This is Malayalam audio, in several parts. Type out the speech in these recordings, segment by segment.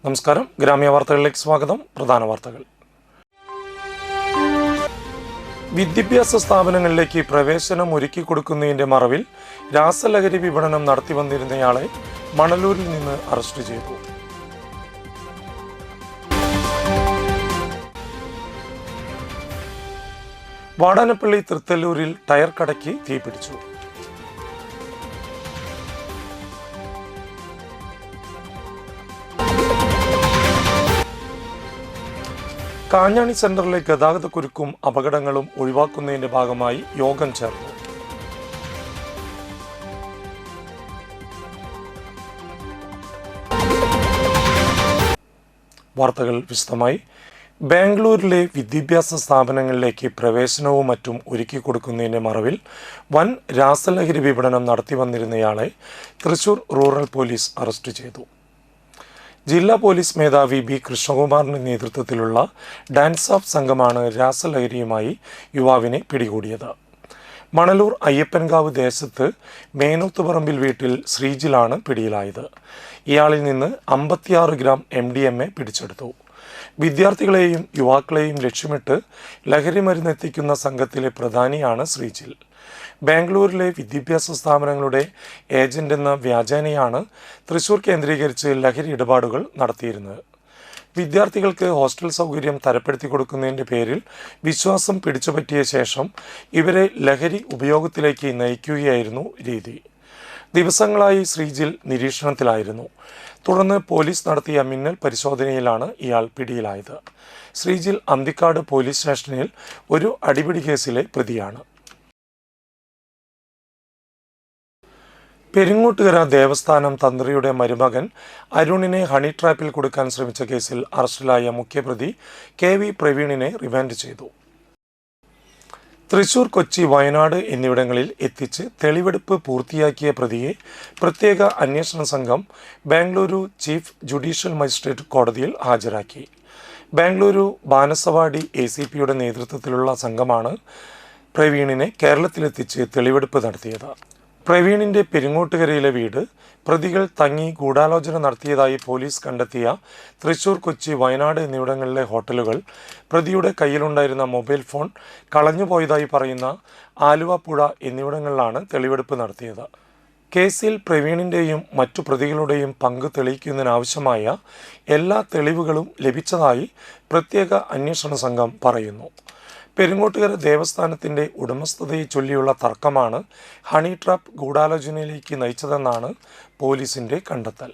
നമസ്കാരം. ഗ്രാമീയ വാർത്തകളിലേക്ക് സ്വാഗതം. പ്രധാന വാർത്തകൾ. വിദ്യാഭ്യാസ സ്ഥാപനങ്ങളിലേക്ക് പ്രവേശനം ഒരുക്കി കൊടുക്കുന്നതിന്റെ മറവിൽ രാസലഹരി വിപണനം നടത്തിവന്നിരുന്നയാളെ മണലൂരിൽ നിന്ന് അറസ്റ്റ് ചെയ്തു. വാടാനപ്പള്ളി തൃത്തല്ലൂരിൽ ടയർ കടയ്ക്ക് തീപിടിച്ചു. കാഞ്ഞാണി സെന്ററിലെ ഗതാഗതക്കുരുക്കും അപകടങ്ങളും ഒഴിവാക്കുന്നതിന്റെ ഭാഗമായി യോഗം ചേർന്നു. വാർത്തകൾ വിശദമായി. ബാംഗ്ലൂരിലെ വിദ്യാഭ്യാസ സ്ഥാപനങ്ങളിലേക്ക് പ്രവേശനവും മറ്റും ഒരുക്കി കൊടുക്കുന്നതിന്റെ മറവിൽ വൻ രാസലഹരി വിപണനം നടത്തിവന്നിരുന്നയാളെ തൃശൂർ റൂറൽ പോലീസ് അറസ്റ്റ് ചെയ്തു. ജില്ലാ പോലീസ് മേധാവി ബി കൃഷ്ണകുമാറിന്റെ നേതൃത്വത്തിലുള്ള ഡാൻസ് ഓഫ് സംഘമാണ് രാസലഹരിയുമായി യുവാവിനെ പിടികൂടിയത്. മണലൂർ അയ്യപ്പൻകാവ് ദേശത്ത് മേനൂത്തുപറമ്പിൽ വീട്ടിൽ ശ്രീജിലാണ് പിടിയിലായത്. ഇയാളിൽ നിന്ന് 56 ഗ്രാം MDMA പിടിച്ചെടുത്തു. വിദ്യാർത്ഥികളെയും യുവാക്കളെയും ലക്ഷ്യമിട്ട് ലഹരി മരുന്നെത്തിക്കുന്ന സംഘത്തിലെ പ്രധാനിയാണ് ശ്രീജിൽ. ബാംഗ്ലൂരിലെ വിദ്യാഭ്യാസ സ്ഥാപനങ്ങളുടെ ഏജന്റ് എന്ന വ്യാജേനയാണ് തൃശൂർ കേന്ദ്രീകരിച്ച് ലഹരി ഇടപാടുകൾ നടത്തിയിരുന്നത്. വിദ്യാർത്ഥികൾക്ക് ഹോസ്റ്റൽ സൗകര്യം തരപ്പെടുത്തി കൊടുക്കുന്നതിൻ്റെ പേരിൽ വിശ്വാസം പിടിച്ചുപറ്റിയ ശേഷം ഇവരെ ലഹരി ഉപയോഗത്തിലേക്ക് നയിക്കുകയായിരുന്നു രീതി. ദിവസങ്ങളായി ശ്രീജിൽ നിരീക്ഷണത്തിലായിരുന്നു. തുടർന്ന് പോലീസ് നടത്തിയ മിന്നൽ പരിശോധനയിലാണ് ഇയാൾ പിടിയിലായത്. ശ്രീജിൽ അന്തിക്കാട് പോലീസ് സ്റ്റേഷനിൽ ഒരു അടിപിടി കേസിലെ പ്രതിയാണ്. പെരിങ്ങോട്ടുകര ദേവസ്ഥാനം തന്ത്രിയുടെ മരുമകൻ അരുണിനെ ഹണി ട്രാപ്പിൽ കൊടുക്കാൻ ശ്രമിച്ച കേസിൽ അറസ്റ്റിലായ മുഖ്യപ്രതി KV പ്രവീണിനെ റിമാൻഡ് ചെയ്തു. തൃശൂർ, കൊച്ചി, വയനാട് എന്നിവിടങ്ങളിൽ എത്തിച്ച് തെളിവെടുപ്പ് പൂർത്തിയാക്കിയ പ്രതിയെ പ്രത്യേക അന്വേഷണ സംഘം ബാംഗ്ലൂരു ചീഫ് ജുഡീഷ്യൽ മജിസ്ട്രേറ്റ് കോടതിയിൽ ഹാജരാക്കി. ബാംഗ്ലൂരു ബാനസവാടി ACPയുടെ നേതൃത്വത്തിലുള്ള സംഘമാണ് പ്രവീണിനെ കേരളത്തിലെത്തിച്ച് തെളിവെടുപ്പ് നടത്തിയത്. പ്രവീണിന്റെ പെരിങ്ങോട്ടുകരയിലെ വീട് പ്രതികൾ തങ്ങി ഗൂഢാലോചന നടത്തിയതായി പോലീസ് കണ്ടെത്തിയ തൃശൂർ, കൊച്ചി, വയനാട് എന്നിവിടങ്ങളിലെ ഹോട്ടലുകൾ, പ്രതിയുടെ കയ്യിലുണ്ടായിരുന്ന മൊബൈൽ ഫോൺ കളഞ്ഞുപോയതായി പറയുന്ന ആലുവ പുഴ എന്നിവിടങ്ങളിലാണ് തെളിവെടുപ്പ് നടത്തിയത്. കേസിൽ പ്രവീണിൻ്റെയും മറ്റു പ്രതികളുടെയും പങ്ക് തെളിയിക്കുന്നതിനാവശ്യമായ എല്ലാ തെളിവുകളും ലഭിച്ചതായി പ്രത്യേക അന്വേഷണ സംഘം പറയുന്നു. പെരിങ്ങോട്ടുകര ദേവസ്ഥാനത്തിൻ്റെ ഉടമസ്ഥതയെ ചൊല്ലിയുള്ള തർക്കമാണ് ഹണി ട്രാപ്പ് ഗൂഢാലോചനയിലേക്ക് നയിച്ചതെന്നാണ് പോലീസിന്റെ കണ്ടെത്തൽ.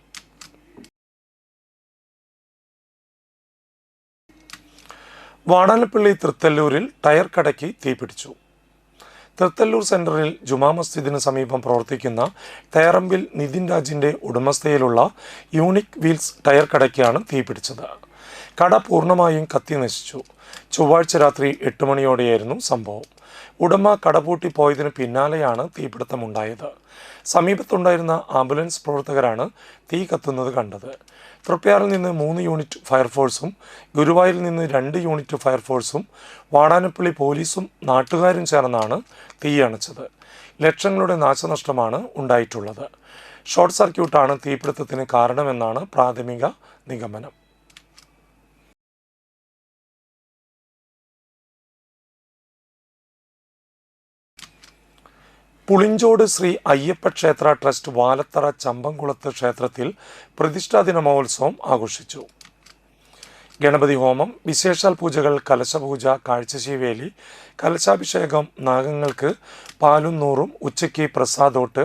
വാടാനപ്പള്ളി തൃത്തല്ലൂരിൽ ടയർ കടയ്ക്ക് തീപിടിച്ചു. തൃത്തല്ലൂർ സെന്ററിൽ ജുമാ മസ്ജിദിന് സമീപം പ്രവർത്തിക്കുന്ന തേറമ്പിൽ നിതിൻ രാജിന്റെ ഉടമസ്ഥതയിലുള്ള യൂണിക് വീൽസ് ടയർ കടയ്ക്കാണ് തീപിടിച്ചത്. കട പൂർണ്ണമായും കത്തി നശിച്ചു. ചൊവ്വാഴ്ച രാത്രി 8 മണിയോടെയായിരുന്നു സംഭവം. ഉടമ കടപൂട്ടി പോയതിനു പിന്നാലെയാണ് തീപിടുത്തമുണ്ടായത്. സമീപത്തുണ്ടായിരുന്ന ആംബുലൻസ് പ്രവർത്തകരാണ് തീ കത്തുന്നത് കണ്ടത്. തൃപ്പയാറിൽ നിന്ന് 3 യൂണിറ്റ് ഫയർഫോഴ്സും ഗുരുവായൂരിൽ നിന്ന് 2 യൂണിറ്റ് ഫയർഫോഴ്സും വാടാനപ്പള്ളി പോലീസും നാട്ടുകാരും ചേർന്നാണ് തീയണച്ചത്. ലക്ഷങ്ങളുടെ നാശനഷ്ടമാണ് ഉണ്ടായിട്ടുള്ളത്. ഷോർട്ട് സർക്യൂട്ടാണ് തീപിടുത്തത്തിന് കാരണമെന്നാണ് പ്രാഥമിക നിഗമനം. പുളിഞ്ചോട് ശ്രീ അയ്യപ്പ ക്ഷേത്ര ട്രസ്റ്റ് വാലത്തറ ചമ്പംകുളത്ത് ക്ഷേത്രത്തിൽ പ്രതിഷ്ഠാദിന മഹോത്സവം ആഘോഷിച്ചു. ഗണപതി ഹോമം, വിശേഷാൽ പൂജകൾ, കലശപൂജ, കാഴ്ചശീവേലി, കലശാഭിഷേകം, നാഗങ്ങൾക്ക് പാലും നൂറും, ഉച്ചയ്ക്ക് പ്രസാദോട്ട്,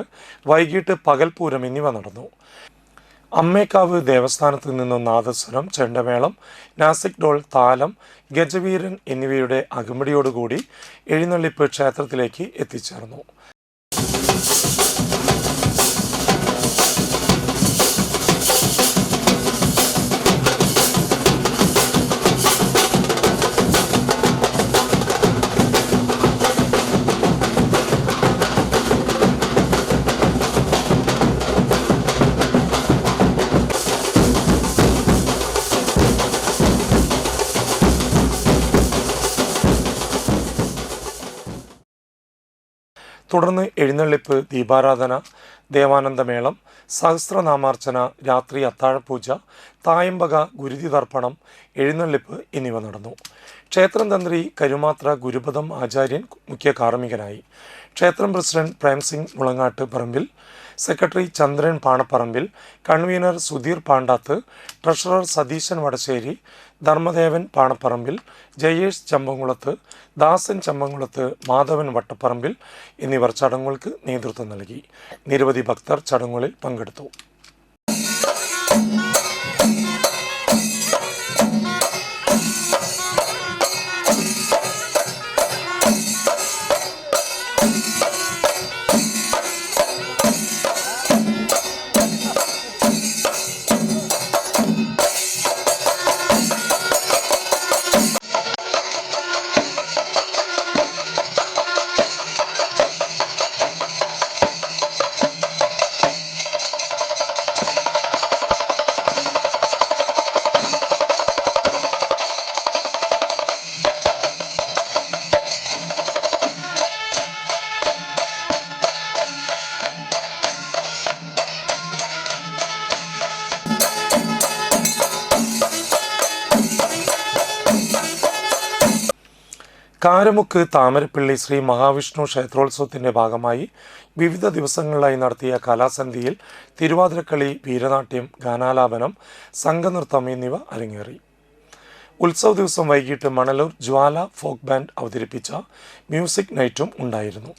വൈകിട്ട് പകൽപൂരം എന്നിവ നടന്നു. അമ്മേക്കാവ് ദേവസ്ഥാനത്ത് നിന്നും നാദസ്വരം, ചെണ്ടമേളം, നാസിക് ഡോൾ, താലം, ഗജവീരൻ എന്നിവയുടെ അകമ്പടിയോടുകൂടി എഴുന്നള്ളിപ്പ് ക്ഷേത്രത്തിലേക്ക് എത്തിച്ചേർന്നു. തുടർന്ന് എഴുന്നള്ളിപ്പ്, ദീപാരാധന, ദേവാനന്ദമേളം, സഹസ്രനാമാർച്ചന, രാത്രി അത്താഴപൂജ, തായമ്പക, ഗുരുതി തർപ്പണം, എഴുന്നള്ളിപ്പ് എന്നിവ നടന്നു. ക്ഷേത്രം തന്ത്രി കരുമാത്ര ഗുരുപദം ആചാര്യൻ മുഖ്യ കാർമ്മികനായി. ക്ഷേത്രം പ്രസിഡന്റ് പ്രേംസിംഗ് മുളങ്ങാട്ട് പറമ്പിൽ, സെക്രട്ടറി ചന്ദ്രൻ പാണപ്പറമ്പിൽ, കൺവീനർ സുധീർ പാണ്ടാത്ത്, ട്രഷറർ സതീശൻ വടശ്ശേരി, ധർമ്മദേവൻ പാണപ്പറമ്പിൽ, ജയേഷ് ചമ്പംകുളത്ത്, ദാസൻ ചമ്പംകുളത്ത്, മാധവൻ വട്ടപ്പറമ്പിൽ എന്നിവർ ചടങ്ങുകൾക്ക് നേതൃത്വം നൽകി. നിരവധി ഭക്തർ ചടങ്ങുകളിൽ പങ്കെടുത്തു. കാരമുക്ക് താമരപ്പള്ളി ശ്രീ മഹാവിഷ്ണു ക്ഷേത്രോത്സവത്തിൻ്റെ ഭാഗമായി വിവിധ ദിവസങ്ങളിലായി നടത്തിയ കലാസന്ധിയിൽ തിരുവാതിരക്കളി, വീരനാട്യം, ഗാനാലാപനം, സംഘനൃത്തം എന്നിവ അരങ്ങേറി. ഉത്സവ ദിവസം വൈകിട്ട് മണലൂർ ജ്വാല ഫോക്ക് ബാൻഡ് അവതരിപ്പിച്ച മ്യൂസിക് നൈറ്റും ഉണ്ടായിരുന്നു.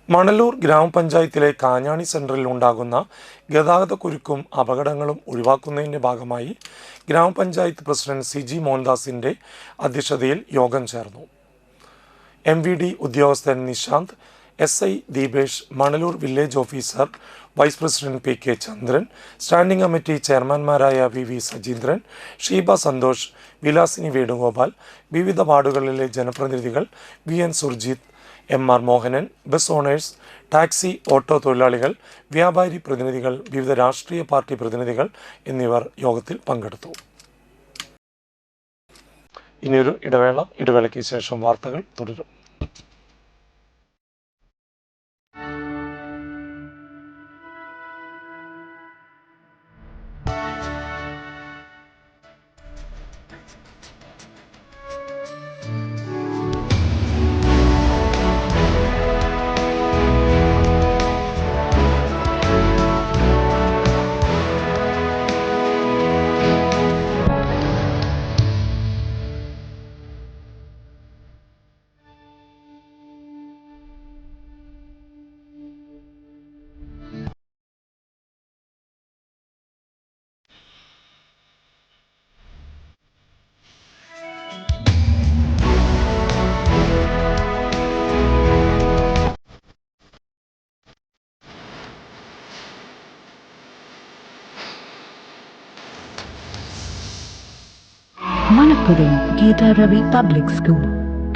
മണലൂർ ഗ്രാമപഞ്ചായത്തിലെ കാഞ്ഞാണി സെൻറ്ററിൽ ഉണ്ടാകുന്ന ഗതാഗതക്കുരുക്കും അപകടങ്ങളും ഒഴിവാക്കുന്നതിൻ്റെ ഭാഗമായി ഗ്രാമപഞ്ചായത്ത് പ്രസിഡന്റ് CG മോഹൻദാസിൻ്റെ അധ്യക്ഷതയിൽ യോഗം ചേർന്നു. MVD ഉദ്യോഗസ്ഥൻ Nishanth, SI Deepesh, Manalur village officer, vice president PK Chandran, standing committee ചെയർമാൻമാരായ VV സജീന്ദ്രൻ, ഷീബ സന്തോഷ്, വിലാസിനി വേണുഗോപാൽ, വിവിധ വാർഡുകളിലെ ജനപ്രതിനിധികൾ, VN Surjith, MR Mohanan, bus owners, taxi auto തൊഴിലാളികൾ, വ്യാപാരി പ്രതിനിധികൾ, വിവിധ രാഷ്ട്രീയ പാർട്ടി പ്രതിനിധികൾ എന്നിവർ യോഗത്തിൽ പങ്കെടുത്തു. ഇനിയൊരു ഇടവേളയ്ക്ക് ശേഷം വാർത്തകൾ തുടരും. Manappuram Geeta Ravi Public School,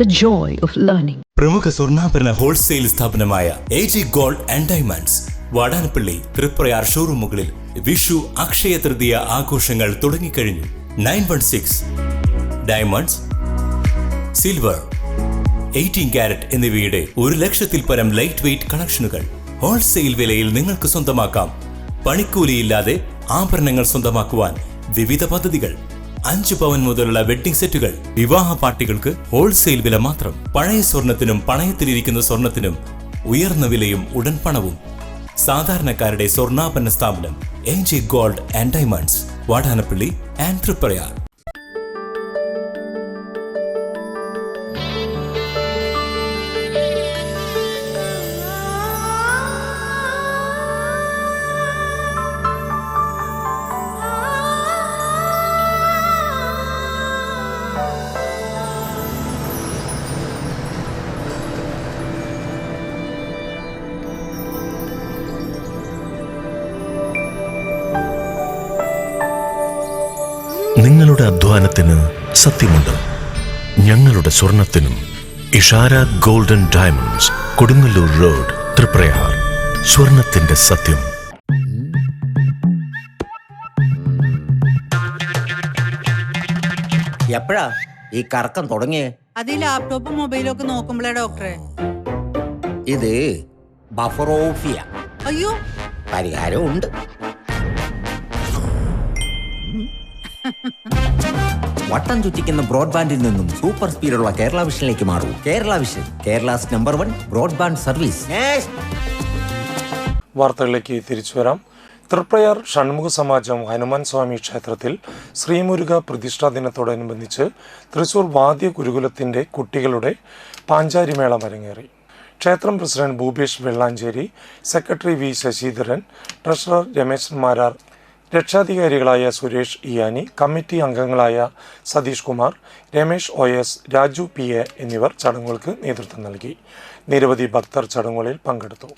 the joy of learning. പ്രമുഖ സ്വർണ്ണാഭരണ ഹോൾസെയിൽ സ്ഥാപനമായ AG gold and diamonds Vatanappally, Triprayar ഷോറൂമുകളിൽ വിഷു, അക്ഷയ തൃതീയ ആഘോഷങ്ങൾ തുടങ്ങിക്കഴിഞ്ഞു. 916 ഡയമണ്ട്സ്, സിൽവർ, 18 കാരറ്റ് എന്നിവയുടെ 1 ലക്ഷത്തിൽ പരം ലൈറ്റ് വെയ്റ്റ് കളക്ഷനുകൾ ഹോൾസെയിൽ വിലയിൽ നിങ്ങൾക്ക് സ്വന്തമാക്കാം. പണിക്കൂലിയില്ലാതെ ആഭരണങ്ങൾ സ്വന്തമാക്കുവാൻ വിവിധ പദ്ധതികൾ. 5 പവൻ മുതലുള്ള വെഡ്ഡിംഗ് സെറ്റുകൾ. വിവാഹ പാർട്ടികൾക്ക് ഹോൾസെയിൽ വില മാത്രം. പഴയ സ്വർണത്തിനും പണയത്തിലിരിക്കുന്ന സ്വർണത്തിനും ഉയർന്ന വിലയും ഉടൻ പണവും. സാധാരണക്കാരുടെ സ്വർണ്ണാഭരണ സ്ഥാപനം AG gold and diamonds, Vatanappally and Triprayar. നിങ്ങളുടെ അധ്വാനത്തിന് സത്യമുണ്ട്, ഞങ്ങളുടെ സ്വർണത്തിനും. Ishara golden diamonds, Kodungallur road, Triprayar. സ്വർണത്തിന്റെ സത്യം. എപ്പോഴാ ഈ കറക്കം തുടങ്ങിയേ? അത് ഈ ലാപ്ടോപ്പും മൊബൈലും ഒക്കെ നോക്കുമ്പോഴേ ഡോക്ടറെ. ഇത് ബഫറോഫിയ. അയ്യോ, പരിഹാരം ഉണ്ട്. വട്ടം ചുറ്റിക്കുന്ന ബ്രോഡ്ബാൻഡിൽ നിന്നും സൂപ്പർ സ്പീഡുള്ള കേരള വിഷനിലേക്ക് മാറൂ. Kerala vision, Kerala's number 1 broadband service. വാർത്തകളിലേക്ക് തിരിച്ചു വരാം. തൃപ്രയാർ ഷൺമുഖ സമാജം ഹനുമാൻ സ്വാമി ക്ഷേത്രത്തിൽ ശ്രീമുരുക പ്രതിഷ്ഠാ ദിനത്തോടനുബന്ധിച്ച് തൃശൂർ വാദ്യ ഗുരുകുലത്തിൻ്റെ കുട്ടികളുടെ പാഞ്ചാരിമേളം അരങ്ങേറി. ക്ഷേത്രം president Bhupesh Vellanchery, secretary V Sasidharan, treasurer Ramesan Marar, രക്ഷാധികാരികളായ സുരേഷ് ഇയാനി, കമ്മിറ്റി അംഗങ്ങളായ സതീഷ് കുമാർ, രമേശ് OS, രാജു PA എന്നിവർ ചടങ്ങുകൾക്ക് നേതൃത്വം നൽകി. നിരവധി ഭക്തർ ചടങ്ങുകളിൽ പങ്കെടുത്തു.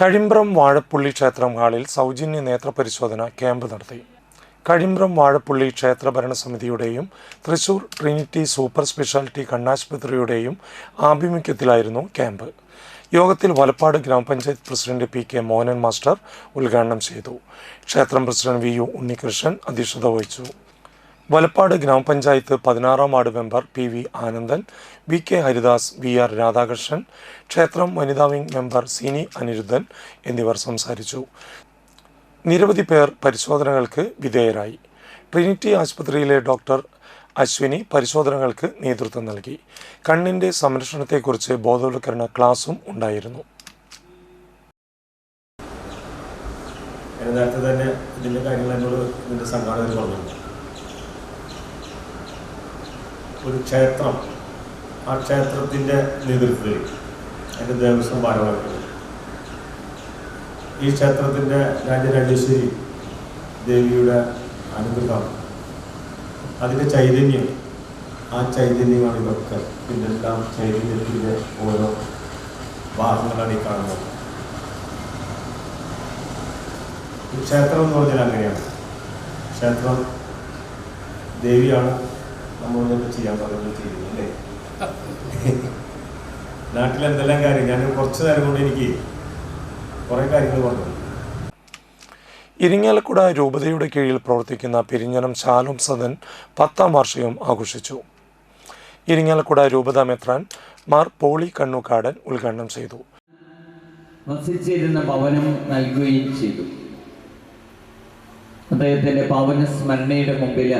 കഴിമ്പ്രം വാഴപ്പുള്ളി ക്ഷേത്രം ഹാളിൽ സൗജന്യ നേത്രപരിശോധന ക്യാമ്പ് നടത്തി. കഴിമ്പ്രം വാഴപ്പുള്ളി ക്ഷേത്ര ഭരണസമിതിയുടെയും തൃശൂർ ട്രിനിറ്റി സൂപ്പർ സ്പെഷ്യാലിറ്റി കണ്ണാശുപത്രിയുടെയും ആഭിമുഖ്യത്തിലായിരുന്നു ക്യാമ്പ്. യോഗത്തിൽ വലപ്പാട് ഗ്രാമപഞ്ചായത്ത് പ്രസിഡന്റ് PK മോഹനൻ മാസ്റ്റർ ഉദ്ഘാടനം ചെയ്തു. ക്ഷേത്രം പ്രസിഡന്റ് VU ഉണ്ണികൃഷ്ണൻ അധ്യക്ഷത വഹിച്ചു. വലപ്പാട് ഗ്രാമപഞ്ചായത്ത് 16ാം ward member PV Anandan, VK Haridas, VR Radhakrishnan, ക്ഷേത്രം വനിതാ വിംഗ് മെമ്പർ സിനി അനിരുദ്ധൻ എന്നിവർ സംസാരിച്ചു. നിരവധി പേർ പരിശോധനകൾക്ക് വിധേയരായി. ട്രിനിറ്റി ആശുപത്രിയിലെ ഡോക്ടർ അശ്വിനി പരിശോധനകൾക്ക് നേതൃത്വം നൽകി. കണ്ണിൻ്റെ സംരക്ഷണത്തെക്കുറിച്ച് ബോധവൽക്കരണ ക്ലാസും ഉണ്ടായിരുന്നു. നേരത്തെ തന്നെ ഇതിൻ്റെ കാര്യങ്ങൾ എന്നോട് ഇതിൻ്റെ സംഘാടകർ പറഞ്ഞു. ഒരു ക്ഷേത്രം, ആ ക്ഷേത്രത്തിൻ്റെ നേതൃത്വത്തിൽ അതിൻ്റെ ദേവസ്വം ഭാരവാഹികൾ, ഈ ക്ഷേത്രത്തിൻ്റെ രാജരാജേശ്വരി ദേവിയുടെ അനുഗ്രഹം, അതിൻ്റെ ചൈതന്യം, ആ ചൈതന്യമാണ് ഇതൊക്കെ. പിന്നെല്ലാം ചൈതന്യത്തിൻ്റെ ഓരോ ഭാഗങ്ങളാണ് ഈ കാണുന്നത്. ഈ ക്ഷേത്രം എന്ന് പറഞ്ഞാൽ അങ്ങനെയാണ്. ക്ഷേത്രം ദേവിയാണ് നമ്മളൊക്കെ ചെയ്യാൻ പറയുന്നത് ചെയ്യുന്നു അല്ലേ? നാട്ടിലെന്തെല്ലാം കാര്യം ഞാൻ കുറച്ച് നേരം കൊണ്ട് എനിക്ക് കുറേ കാര്യങ്ങൾ പറഞ്ഞു. ഇരിങ്ങാലക്കുട രൂപതയുടെ കീഴിൽ പ്രവർത്തിക്കുന്ന പെരിഞ്ഞനം ശാലോം സദൻ 10ാം വാർഷികം ആഘോഷിച്ചു. ഇരിങ്ങാലക്കുട രൂപത മെത്രാൻ മാർ പോളി കണ്ണൂക്കാടൻ ഉദ്ഘാടനം ചെയ്തു. വസിച്ചിരുന്ന ഭവനം നൽകുകയും ചെയ്തു. അദ്ദേഹത്തിൻ്റെ ഭവന സ്മരണയുടെ മുമ്പിൽ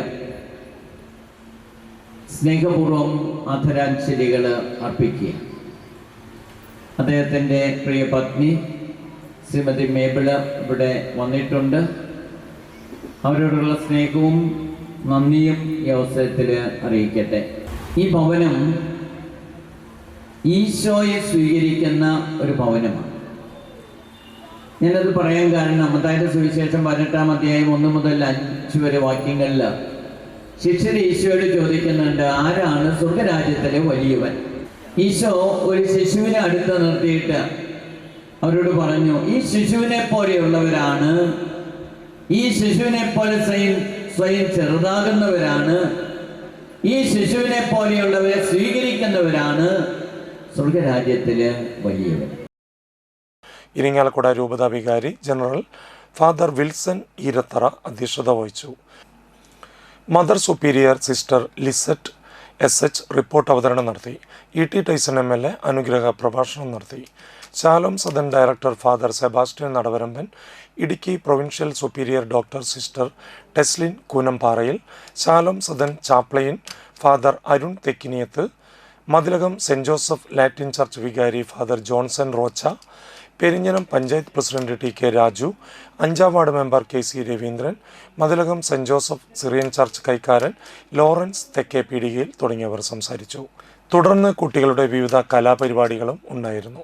സ്നേഹപൂർവം ആദരാഞ്ജലികൾ അർപ്പിക്കുക. അദ്ദേഹത്തിൻ്റെ പ്രിയ പത്നി ശ്രീമതി മേബിള് ഇവിടെ വന്നിട്ടുണ്ട്. അവരോടുള്ള സ്നേഹവും നന്ദിയും ഈ അവസരത്തിൽ അറിയിക്കട്ടെ. ഈ ഭവനം ഈശോയെ സ്വീകരിക്കുന്ന ഒരു ഭവനമാണ്. ഞാനത് പറയാൻ കാരണം മത്തായിയുടെ സുവിശേഷം 18-ാം അധ്യായം 1 മുതൽ 5 വരെ വാക്യങ്ങളിൽ ശിഷ്യർ ഈശോയോട് ചോദിക്കുന്നുണ്ട്, ആരാണ് സ്വർഗരാജ്യത്തിലെ വലിയവൻ? ഈശോ ഒരു ശിശുവിനെ അടുത്ത് നിർത്തിയിട്ട് അവരോട് പറഞ്ഞു, ഈ ശിശുവിനെ പോലെയുള്ളവരാണ്, ഈ ശിശുവിനെ പോലെ സ്വയം ചെറുതാകുന്നവരാണ്, ഈ ശിശുവിനെ പോലെയുള്ളവരെ സ്വീകരിക്കുന്നവരാണ് സ്വർഗരാജ്യത്തില് വലിയവർ. ഇരിങ്ങാലക്കുട രൂപതാ വികാരി ജനറൽ ഫാദർ വിൽസൺ ഈരത്തറ അധ്യക്ഷത വഹിച്ചു. Mother superior sister Lisette SH report അവതരണം നടത്തി. ET ടൈസൺ MLA അനുഗ്രഹ പ്രഭാഷണം നടത്തി. Shalom Sadan director father Sebastian Nadavaramban, Idukki provincial superior doctor sister Teslin Koonamparayil, Shalom Sadan chaplain father Arun Thekkiniyath, Mathilakam saint Joseph Latin church വികാരി father Johnson Rocha, Perinjanam panchayat president TK Raju, 5ാം ward member KC Raveendran, Mathilakam saint Joseph Syrian church കൈക്കാരൻ ലോറൻസ് തെക്കേ പീടികയിൽ തുടങ്ങിയവർ സംസാരിച്ചു. തുടർന്ന് കുട്ടികളുടെ വിവിധ കലാപരിപാടികളും ഉണ്ടായിരുന്നു.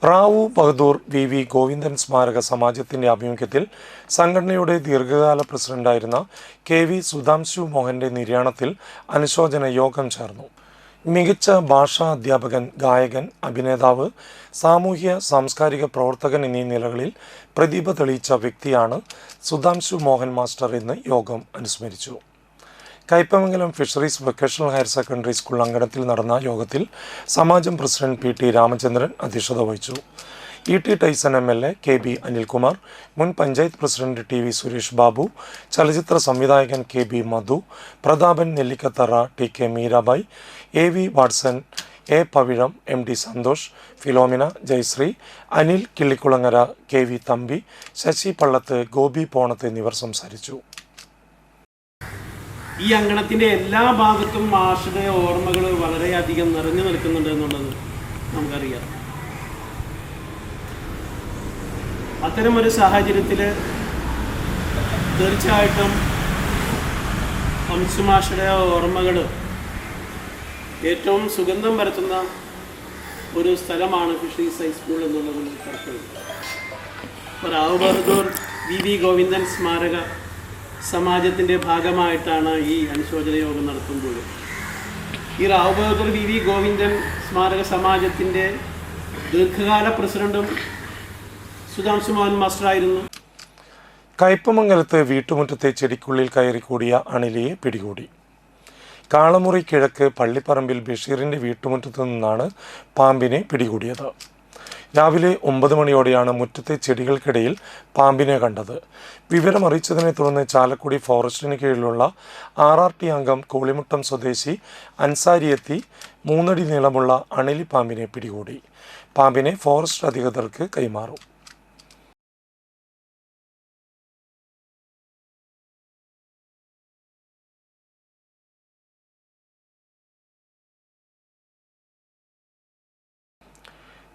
റാവു ബഹദൂർ VV ഗോവിന്ദൻ സ്മാരക സമാജത്തിന്റെ ആഭിമുഖ്യത്തിൽ സംഘടനയുടെ ദീർഘകാല പ്രസിഡന്റായിരുന്ന KV സുധാംശു മോഹന്റെ നിര്യാണത്തിൽ അനുശോചന യോഗം ചേർന്നു. മികച്ച ഭാഷാ അധ്യാപകൻ, ഗായകൻ, അഭിനേതാവ്, സാമൂഹ്യ സാംസ്കാരിക പ്രവർത്തകൻ എന്നീ നിലകളിൽ പ്രതിഭ തെളിയിച്ച വ്യക്തിയാണ് സുധാംശു മോഹൻ മാസ്റ്റർ എന്ന് യോഗം അനുസ്മരിച്ചു. Kaipamangalam fisheries vocational higher secondary school അങ്കണത്തിൽ നടന്ന യോഗത്തിൽ സമാജം പ്രസിഡന്റ് PT രാമചന്ദ്രൻ അധ്യക്ഷത വഹിച്ചു. ET Tyson MLA, KB Anilkumar, മുൻ പഞ്ചായത്ത് പ്രസിഡന്റ് TV സുരേഷ് ബാബു, ചലച്ചിത്ര സംവിധായകൻ KB Madhu, Prathapan Nellikkathara, TK Meerabai, AV Watson, A Pavizham, MD Santhosh, Philomena, Jayasree, Anil Killikkulangara, KV Thampi, Sasi Pallath, Gopi Ponath എന്നിവർ സംസാരിച്ചു. ഈ അങ്കണത്തിൻ്റെ എല്ലാ ഭാഗത്തും മാഷുടെ ഓർമ്മകൾ വളരെയധികം നിറഞ്ഞു നിൽക്കുന്നുണ്ട് എന്നുള്ളത് നമുക്കറിയാം. അത്തരമൊരു സാഹചര്യത്തിൽ തീർച്ചയായിട്ടും മാഷുടെ ഓർമ്മകൾ ഏറ്റവും സുഗന്ധം പരത്തുന്ന ഒരു സ്ഥലമാണ് ഫിഷറീസ് ഹൈസ്കൂൾ എന്നുള്ളത് നമുക്കറിയാം. റാവു ബഹദൂർ VV ഗോവിന്ദൻ സ്മാരക സമാജത്തിൻ്റെ ഭാഗമായിട്ടാണ് ഈ അനുശോചന യോഗം നടത്തുമ്പോൾ ഈ റാവു ബഹദൂർ VV ഗോവിന്ദൻ സ്മാരക സമാജത്തിൻ്റെ ദീർഘകാല പ്രസിഡന്റും സുധാംശു മോഹൻ മാസ്റ്ററായിരുന്നു. കയ്പമംഗലത്ത് വീട്ടുമുറ്റത്തെ ചെടിക്കുള്ളിൽ കയറിക്കൂടിയ അണിലിയെ പിടികൂടി. കാളമുറി കിഴക്ക് പള്ളിപ്പറമ്പിൽ ബഷീറിൻ്റെ വീട്ടുമുറ്റത്തു നിന്നാണ് പാമ്പിനെ പിടികൂടിയത്. രാവിലെ 9 മണിയോടെയാണ് മുറ്റത്തെ ചെടികൾക്കിടയിൽ പാമ്പിനെ കണ്ടത്. വിവരമറിയിച്ചതിനെ തുടർന്ന് ചാലക്കുടി ഫോറസ്റ്റിന് കീഴിലുള്ള RRT അംഗം കോളിമുട്ടം സ്വദേശി അൻസാരി എത്തി 3 അടി നീളമുള്ള അണിലി പാമ്പിനെ പിടികൂടി. പാമ്പിനെ ഫോറസ്റ്റ് അധികൃതർക്ക് കൈമാറും.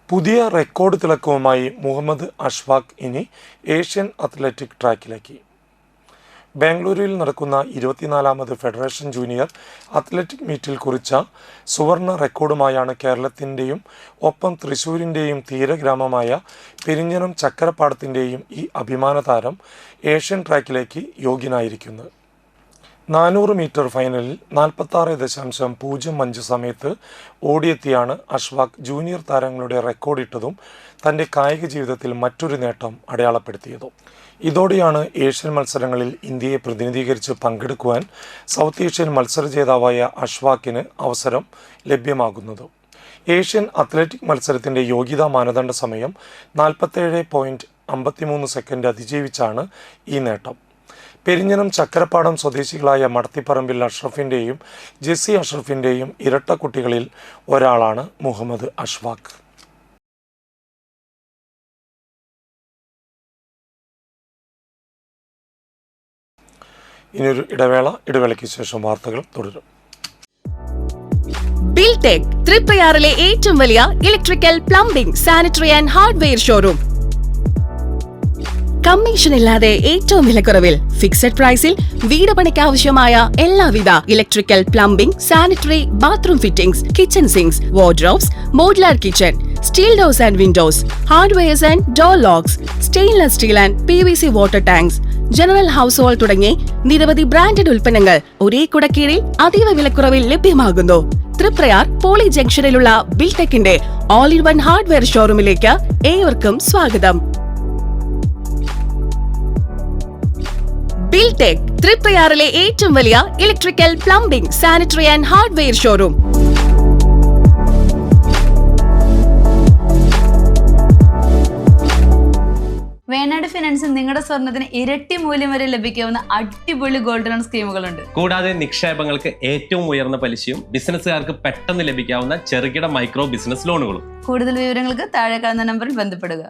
പുതിയ റെക്കോർഡ് തിളക്കവുമായി മുഹമ്മദ് അഷ്ഫാഖ് ഇനി ഏഷ്യൻ അത്ലറ്റിക് ട്രാക്കിലേക്ക്. ബാംഗ്ലൂരിൽ നടക്കുന്ന 24ാമത് ഫെഡറേഷൻ ജൂനിയർ അത്ലറ്റിക് മീറ്റിൽ കുറിച്ച സുവർണ റെക്കോർഡുമായാണ് കേരളത്തിൻ്റെയും ഒപ്പം തൃശ്ശൂരിൻ്റെയും തീരഗ്രാമമായ പെരിഞ്ഞനം ചക്കരപ്പാടത്തിൻ്റെയും ഈ അഭിമാന താരം ഏഷ്യൻ ട്രാക്കിലേക്ക് യോഗ്യനായിരിക്കുന്നത്. 400 മീറ്റർ ഫൈനലിൽ 46.05 സമയത്ത് ഓടിയെത്തിയാണ് അഷ്ഫാഖ് ജൂനിയർ താരങ്ങളുടെ റെക്കോർഡിട്ടതും തൻ്റെ കായിക ജീവിതത്തിൽ മറ്റൊരു നേട്ടം അടയാളപ്പെടുത്തിയതും. ഇതോടെയാണ് ഏഷ്യൻ മത്സരങ്ങളിൽ ഇന്ത്യയെ പ്രതിനിധീകരിച്ച് പങ്കെടുക്കുവാൻ സൗത്ത് ഏഷ്യൻ മത്സര ജേതാവായ അഷ്ഫാഖിന് അവസരം ലഭ്യമാകുന്നത്. ഏഷ്യൻ അത്ലറ്റിക് മത്സരത്തിൻ്റെ യോഗ്യതാ മാനദണ്ഡ സമയം 47.53 സെക്കൻഡ് അതിജീവിച്ചാണ് ഈ നേട്ടം. പെരിഞ്ഞനം ചക്കരപ്പാടം സ്വദേശികളായ മടത്തിപ്പറമ്പിൽ അഷ്റഫിൻ്റെയും ജെസ്സി അഷ്റഫിൻ്റെയും ഇരട്ട കുട്ടികളിൽ ഒരാളാണ് മുഹമ്മദ് അഷ്ഫാഖ്. ഇനിയൊരു ഇടവേളയ്ക്ക് ശേഷം വാർത്തകൾ തുടരും. ബിൽടെക് തൃപ്രയാറിലെ ഏറ്റവും വലിയ electrical, plumbing, sanitary and hardware showroom. Commission ഇല്ലാതെ ഏറ്റവും വിലക്കുറവിൽ ഫിക്സഡ് പ്രൈസിൽ വീട് പണിക്കാവശ്യമായ എല്ലാവിധ ഇലക്ട്രിക്കൽ, പ്ലംബിംഗ്, സാനിറ്ററി, bathroom fittings, kitchen sinks, wardrobes, modular kitchen, steel doors and windows, hardwares and door locks, stainless steel and PVC water tanks, general household തുടങ്ങി നിരവധി ബ്രാൻഡഡ് ഉൽപ്പന്നങ്ങൾ ഒരേ കുടക്കീഴിൽ അതീവ വിലക്കുറവിൽ ലഭ്യമാകുന്നു. തൃപ്രയാർ പോളി ജംഗ്ഷനിലുള്ള ബിൽടെക്കിന്റെ ഓൾ ഇൻ വൺ ഹാർഡ്വെയർ ഷോറൂമിലേക്ക് ഏവർക്കും സ്വാഗതം. ബിൽടെക് തൃപ്രയാറിലെ ഏറ്റവും വലിയ electrical, plumbing, sanitary and hardware showroom. Venad ഫിനാൻസിൽ നിങ്ങളുടെ സ്വർണ്ണത്തിന് ഇരട്ടി മൂല്യം വരെ ലഭിക്കാവുന്ന അടിപൊളി ഗോൾഡ് ലോൺ സ്കീമുകളുണ്ട്. കൂടാതെ നിക്ഷേപങ്ങൾക്ക് ഏറ്റവും ഉയർന്ന പലിശയും ബിസിനസ്സുകാർക്ക് പെട്ടെന്ന് ലഭിക്കാവുന്ന ചെറുകിട മൈക്രോ ബിസിനസ് ലോണുകളും. കൂടുതൽ വിവരങ്ങൾക്ക് താഴെ കാണുന്ന നമ്പറിൽ ബന്ധപ്പെടുക.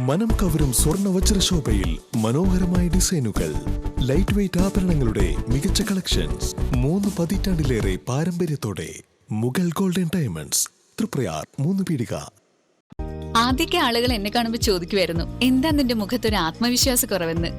മനം കവരും സ്വർണ്ണ വജ്രശോഭയിൽ മനോഹരമായ ഡിസൈനുകൾ, ലൈറ്റ് വെയ്റ്റ് ആഭരണങ്ങളുടെ മികച്ച കളക്ഷൻസ്, 3 പതിറ്റാണ്ടിലേറെ പാരമ്പര്യത്തോടെ മുഗൾ ഗോൾഡൻ ഡയമണ്ട്സ്, തൃപ്രയാർ 3 പീടിക. ആദ്യമൊക്കെ ആളുകൾ എന്നെ കാണുമ്പോൾ ചോദിക്കുമായിരുന്നു, എന്താ നിന്റെ മുഖത്തൊരു ആത്മവിശ്വാസ കുറവെന്ന്.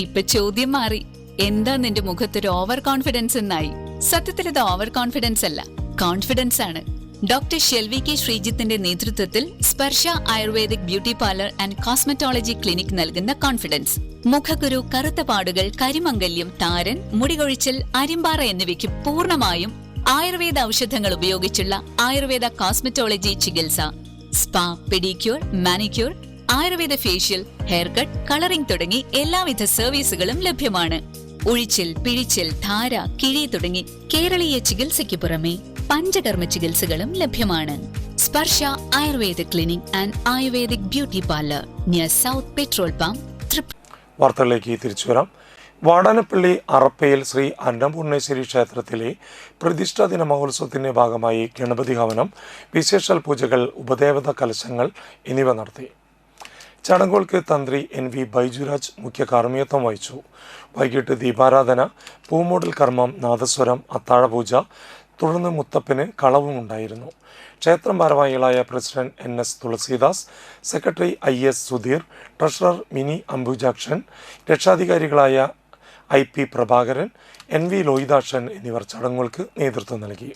ഇപ്പൊ ചോദ്യം മാറി, എന്താ നിന്റെ മുഖത്തൊരു ഓവർ കോൺഫിഡൻസ് എന്നായി. സത്യത്തിൽ ഇത് ഓവർ കോൺഫിഡൻസ് അല്ല, കോൺഫിഡൻസ് ആണ്. ഡോക്ടർ ഷെൽവി കെ ശ്രീജിത്തിന്റെ നേതൃത്വത്തിൽ Sparsha ayurvedic beauty parlour and cosmetology clinic നൽകുന്ന കോൺഫിഡൻസ്. മുഖക്കുരു, കറുത്ത പാടുകൾ, കരിമംഗല്യം, താരൻ, മുടികൊഴിച്ചൽ, അരിമ്പാറ എന്നിവയ്ക്ക് പൂർണ്ണമായും ആയുർവേദ ഔഷധങ്ങൾ ഉപയോഗിച്ചുള്ള ആയുർവേദ കോസ്മെറ്റോളജി ചികിത്സ. Spa, pedicure, manicure, Ayurveda facial, hair cut, colouring തുടങ്ങി എല്ലാവിധ സർവീസുകളും ലഭ്യമാണ്. ഉഴിച്ചിൽ, പിഴിച്ചിൽ, ധാര, കിഴി തുടങ്ങി കേരളീയ ചികിത്സയ്ക്ക് പുറമെ പഞ്ചകർമ്മ ചികിത്സകളും ലഭ്യമാണ്. Sparsha ayurveda clinic and ayurvedic beauty parlour near south petrol pump. വാർത്തകളിലേക്ക് തിരിച്ചു വരാം. വാടാനപ്പള്ളി അറപ്പയിൽ ശ്രീ അന്നപൂർണേശ്വരി ക്ഷേത്രത്തിലെ പ്രതിഷ്ഠാ ദിന മഹോത്സവത്തിന്റെ ഭാഗമായി ഗണപതി ഹവനം, വിശേഷാൽ പൂജകൾ, ഉപദേവത കലശങ്ങൾ എന്നിവ നടത്തി. ചടങ്ങുകൾക്ക് തന്ത്രി NV ബൈജുരാജ് മുഖ്യ കാർമ്മികത്വം വഹിച്ചു. വൈകിട്ട് ദീപാരാധന, പൂമൂടൽ കർമ്മം, നാദസ്വരം, അത്താഴപൂജ, തുടർന്ന് മുത്തപ്പന് കളവും ഉണ്ടായിരുന്നു. ക്ഷേത്രം ഭാരവാഹികളായ president NS Thulasidas, secretary IS Sudheer, treasurer Mini Ambujakshan, രക്ഷാധികാരികളായ IP പ്രഭാകരൻ, NV ലോഹിതാക്ഷൻ എന്നിവർ ചടങ്ങുകൾക്ക് നേതൃത്വം നൽകി.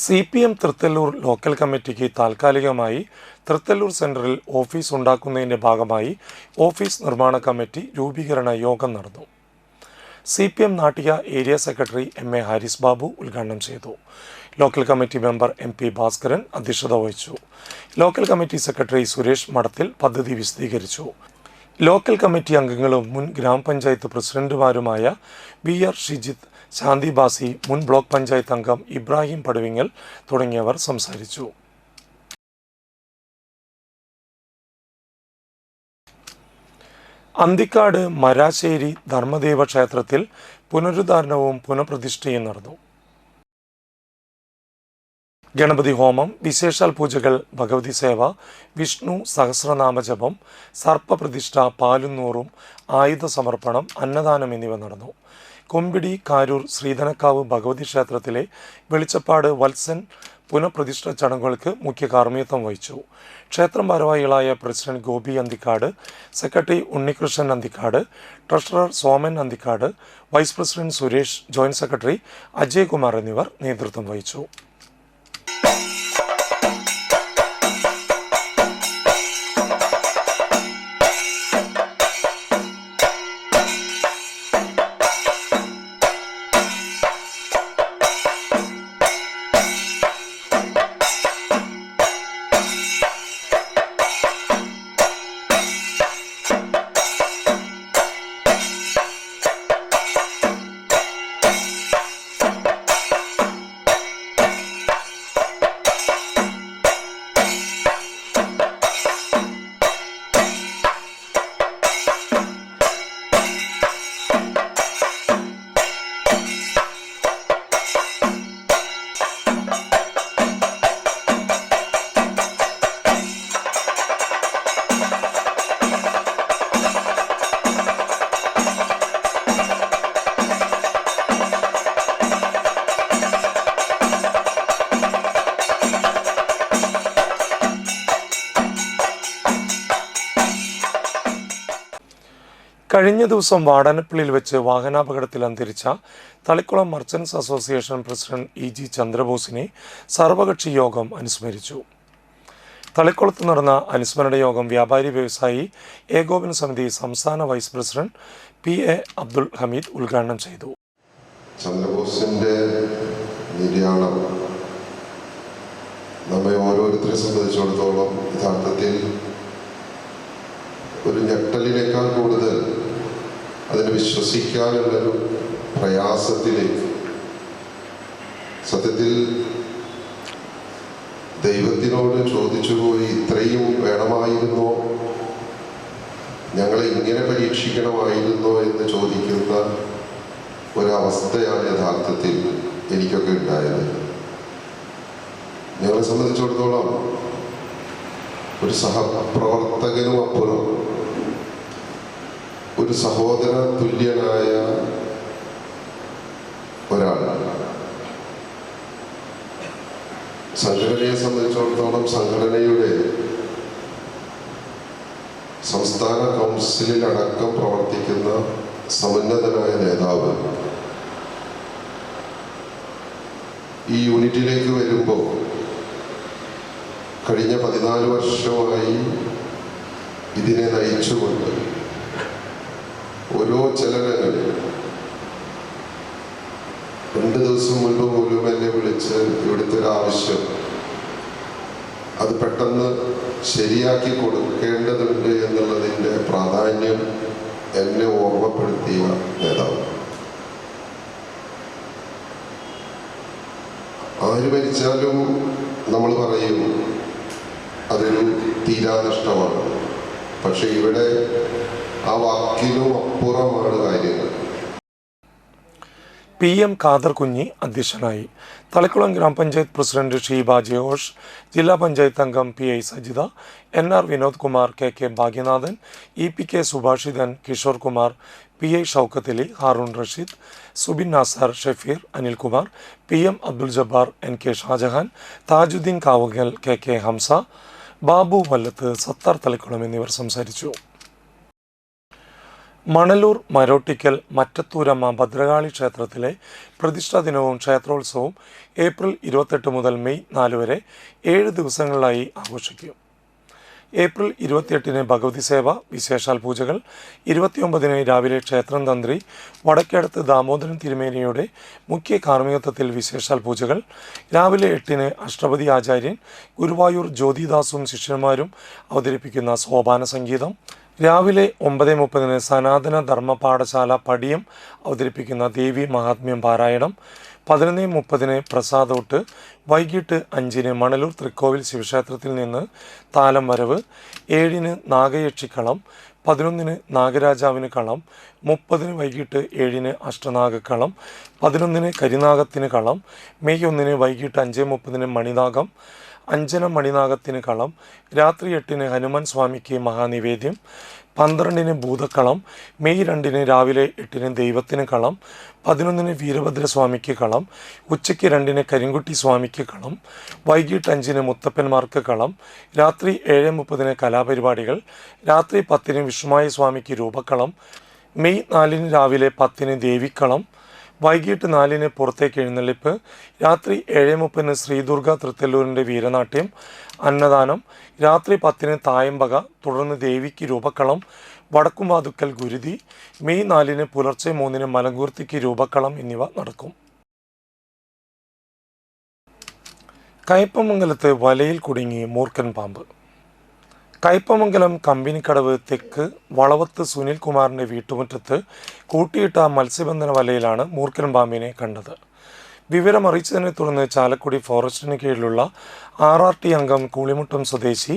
CPM തൃത്തല്ലൂർ ലോക്കൽ കമ്മിറ്റിക്ക് താൽക്കാലികമായി തൃത്തല്ലൂർ സെൻറ്ററിൽ ഓഫീസ് ഉണ്ടാക്കുന്നതിൻ്റെ ഭാഗമായി ഓഫീസ് നിർമ്മാണ കമ്മിറ്റി രൂപീകരണ യോഗം നടന്നു. CPM Nattika area secretary MA Haris Babu ഉദ്ഘാടനം ചെയ്തു. Local committee member MP Bhaskaran അധ്യക്ഷത വഹിച്ചു. ലോക്കൽ കമ്മിറ്റി സെക്രട്ടറി സുരേഷ് മഠത്തിൽ പദ്ധതി വിശദീകരിച്ചു. ലോക്കൽ കമ്മിറ്റി അംഗങ്ങളും മുൻ ഗ്രാമപഞ്ചായത്ത് പ്രസിഡന്റുമാരുമായ BR ഷിജിത്ത്, ശാന്തി ബാസി, മുൻ ബ്ലോക്ക് പഞ്ചായത്ത് അംഗം ഇബ്രാഹിം പടുവിങ്ങൽ തുടങ്ങിയവർ സംസാരിച്ചു. അന്തിക്കാട് മരാശ്ശേരി ധർമ്മദേവ ക്ഷേത്രത്തിൽ പുനരുദ്ധാരണവും പുനഃപ്രതിഷ്ഠയും നടന്നു. ഗണപതി ഹോമം, വിശേഷാൽ പൂജകൾ, ഭഗവതി സേവ, വിഷ്ണു സഹസ്രനാമജപം, സർപ്പപ്രതിഷ്ഠ, പാലുന്നൂറും, ആയുധ സമർപ്പണം, അന്നദാനം എന്നിവ നടന്നു. കൊമ്പിടി കാരൂർ ശ്രീധനക്കാവ് ഭഗവതി ക്ഷേത്രത്തിലെ വെളിച്ചപ്പാട് വത്സൻ പുനഃപ്രതിഷ്ഠ ചടങ്ങുകൾക്ക് മുഖ്യ കാർമ്മികത്വം വഹിച്ചു. ക്ഷേത്രം ഭാരവാഹികളായ president Gopi Anthikad, secretary Unnikrishnan Anthikad, treasurer Soman Anthikad, vice president Suresh, joint secretary Ajay Kumar എന്നിവർ നേതൃത്വം വഹിച്ചു. കഴിഞ്ഞ ദിവസം വാടാനപ്പള്ളിയിൽ വെച്ച് വാഹനാപകടത്തിൽ അന്തരിച്ച Thalikulam merchants association president EG ചന്ദ്രബോസിനെ സർവകക്ഷി യോഗം അനുസ്മരിച്ചു. തളിക്കുളത്ത് നടന്ന അനുസ്മരണ യോഗം വ്യാപാരി വ്യവസായി ഏകോപന സമിതി സംസ്ഥാന vice president PA Abdul Hameed ഉദ്ഘാടനം ചെയ്തു. ചന്ദ്രബോസിന്റെ നിര്യാണം നമ്മെ ഓരോരുത്തരെ സംബന്ധിച്ചിടത്തോളം യഥാർത്ഥത്തിൽ ഒരു ഞെട്ടലിനേക്കാൾ കൂടുതൽ അതിനെ വിശ്വസിക്കാനുള്ളൊരു പ്രയാസത്തിലേക്ക്, സത്യത്തിൽ ദൈവത്തിനോട് ചോദിച്ചുപോയി ഇത്രയും വേണമായിരുന്നോ, ഞങ്ങളെ ഇങ്ങനെ പരീക്ഷിക്കണമായിരുന്നോ എന്ന് ചോദിക്കുന്ന ഒരവസ്ഥയാണ് യഥാർത്ഥത്തിൽ എനിക്കൊക്കെ ഉണ്ടായത്. ഞങ്ങളെ സംബന്ധിച്ചിടത്തോളം ഒരു സഹപ്രവർത്തകനും അപ്പുറം ഒരു സഹോദര തുല്യനായ ഒരാളാണ്. സംഘടനയെ സംബന്ധിച്ചിടത്തോളം സംഘടനയുടെ സംസ്ഥാന കൗൺസിലിൽ അടക്കം പ്രവർത്തിക്കുന്ന സമുന്നതനായ നേതാവ് ഈ യൂണിറ്റിലേക്ക് വരുമ്പോൾ കഴിഞ്ഞ 14 വർഷമായി ഇതിനെ നയിച്ചുകൊണ്ട് ഓരോ ചലനങ്ങൾ 2 ദിവസം മുൻപ് പോലും എന്നെ വിളിച്ച് ഇവിടുത്തെ ഒരു ആവശ്യം അത് പെട്ടെന്ന് ശരിയാക്കി കൊടുക്കേണ്ടതുണ്ട് എന്നുള്ളതിൻ്റെ പ്രാധാന്യം എന്നെ ഓർമ്മപ്പെടുത്തിയ നേതാവ്. ആര് മരിച്ചാലും നമ്മൾ പറയും അതൊരു തീരാനഷ്ടമാണ്. പക്ഷെ ഇവിടെ ആ വാക്കിനും അപ്പുറമാണ് കാര്യങ്ങൾ. PM ഖാദർ കുഞ്ഞി അധ്യക്ഷനായി. തളിക്കുളം ഗ്രാമപഞ്ചായത്ത് പ്രസിഡന്റ് ഷീബ ജയോഷ്, ജില്ലാ പഞ്ചായത്ത് അംഗം PI Sajitha, NR Vinod Kumar, KK Bhagyanathan, EPK Subhashithan, Kishore Kumar, PI Shoukath Ali, Haroon Rasheed, Subin Nasar, Shafeer, Anilkumar, PM Abdul Jabbar, NK Shah Jahan, Thajudheen കാവുകൽ, KK Hamza, Babu Vallath, Sattar Thalikkulam എന്നിവർ സംസാരിച്ചു. മണലൂർ മരോട്ടിക്കൽ മറ്റത്തൂരമ്മ ഭദ്രകാളി ക്ഷേത്രത്തിലെ പ്രതിഷ്ഠാ ദിനവും ക്ഷേത്രോത്സവവും ഏപ്രിൽ 28 മുതൽ മെയ് 4 വരെ 7 ദിവസങ്ങളിലായി ആഘോഷിക്കും. ഏപ്രിൽ 28 ഭഗവതി സേവ വിശേഷാൽ പൂജകൾ. 29 രാവിലെ ക്ഷേത്രം തന്ത്രി വടക്കേടത്ത് ദാമോദരൻ തിരുമേനിയുടെ മുഖ്യ കാർമ്മികത്വത്തിൽ വിശേഷാൽ പൂജകൾ. രാവിലെ 8 അഷ്ടപതി ആചാര്യൻ ഗുരുവായൂർ ജ്യോതിദാസും ശിഷ്യന്മാരും അവതരിപ്പിക്കുന്ന സോപാന സംഗീതം. രാവിലെ 9:30 സനാതന ധർമ്മ പാഠശാല പടിയം അവതരിപ്പിക്കുന്ന ദേവി മഹാത്മ്യം പാരായണം. 11:30 പ്രസാദോട്ട്. വൈകിട്ട് 5 മണലൂർ തൃക്കോവിൽ ശിവക്ഷേത്രത്തിൽ നിന്ന് താലം വരവ്. 7 നാഗയക്ഷിക്കളം. 11 നാഗരാജാവിന് കളം. 30 വൈകിട്ട് 7 അഷ്ടനാഗക്കളം. 11 കരിനാഗത്തിന് കളം. മെയ് 1 വൈകിട്ട് 5:30 മണിനാഗം. 5 മണിനാഗത്തിന് കളം. രാത്രി 8 ഹനുമാൻ സ്വാമിക്ക് മഹാനിവേദ്യം. 12 ഭൂതക്കളം. മെയ് 2 രാവിലെ 8 ദൈവത്തിന് കളം. 11 വീരഭദ്രസ്വാമിക്ക് കളം. ഉച്ചയ്ക്ക് 2 കരിങ്കുട്ടി സ്വാമിക്ക് കളം. വൈകിട്ട് 5 മുത്തപ്പന്മാർക്ക് കളം. രാത്രി 7:30 കലാപരിപാടികൾ. രാത്രി 10 വിഷ്ണുമായ സ്വാമിക്ക് രൂപക്കളം. മെയ് 4 രാവിലെ 10 ദേവിക്കളം. വൈകിട്ട് 4 പുറത്തേക്ക് എഴുന്നള്ളിപ്പ്. രാത്രി 7:30 ശ്രീദുർഗ തൃത്തല്ലൂരിൻ്റെ വീരനാട്യം. അന്നദാനം. രാത്രി 10 തായമ്പക. തുടർന്ന് ദേവിക്ക് രൂപക്കളം. വടക്കുംവാതുക്കൽ ഗുരുതി. മെയ് 4 പുലർച്ചെ 3 മലങ്കൂർത്തിക്ക് രൂപക്കളം എന്നിവ നടക്കും. കയ്പമംഗലത്ത് വലയിൽ കുടുങ്ങി മൂർഖൻ പാമ്പ്. കയ്പമംഗലം കമ്പനിക്കടവ് തെക്ക് വളവത്ത് സുനിൽകുമാറിൻ്റെ വീട്ടുമുറ്റത്ത് കൂട്ടിയിട്ട മത്സ്യബന്ധന വലയിലാണ് മൂർഖൻ പാമ്പിനെ കണ്ടത്. വിവരമറിയിച്ചതിനെ തുടർന്ന് ചാലക്കുടി ഫോറസ്റ്റിന് കീഴിലുള്ള RRT അംഗം കൂളിമുട്ടം സ്വദേശി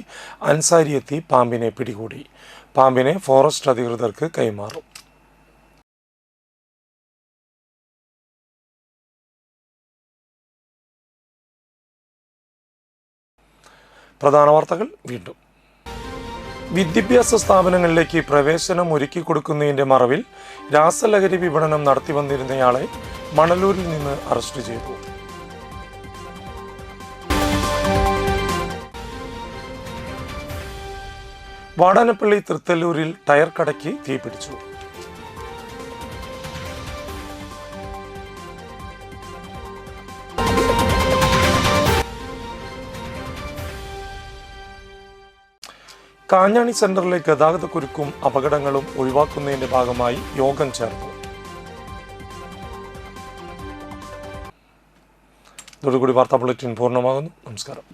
അൻസാരി എത്തി പാമ്പിനെ പിടികൂടി. പാമ്പിനെ ഫോറസ്റ്റ് അധികൃതർക്ക് കൈമാറും. പ്രധാന വാർത്തകൾ വീണ്ടും. വിദ്യാഭ്യാസ സ്ഥാപനങ്ങളിലേക്ക് പ്രവേശനം ഒരുക്കി കൊടുക്കുന്നതിൻ്റെ മറവിൽ രാസലഹരി വിപണനം നടത്തി വന്നിരുന്നയാളെ മണലൂരിൽ നിന്ന് അറസ്റ്റ് ചെയ്തു. വാടാനപ്പള്ളി തൃത്തല്ലൂരിൽ ടയർ കടയ്ക്ക് തീപിടിച്ചു. കാഞ്ഞാണി സെന്ററിലെ ഗതാഗതക്കുരുക്കും അപകടങ്ങളും ഒഴിവാക്കുന്നതിന്റെ ഭാഗമായി യോഗം ചേർന്നു. ഇതോടുകൂടി വാർത്താ ബുള്ളറ്റിൻ പൂർണ്ണമാകുന്നു. നമസ്കാരം.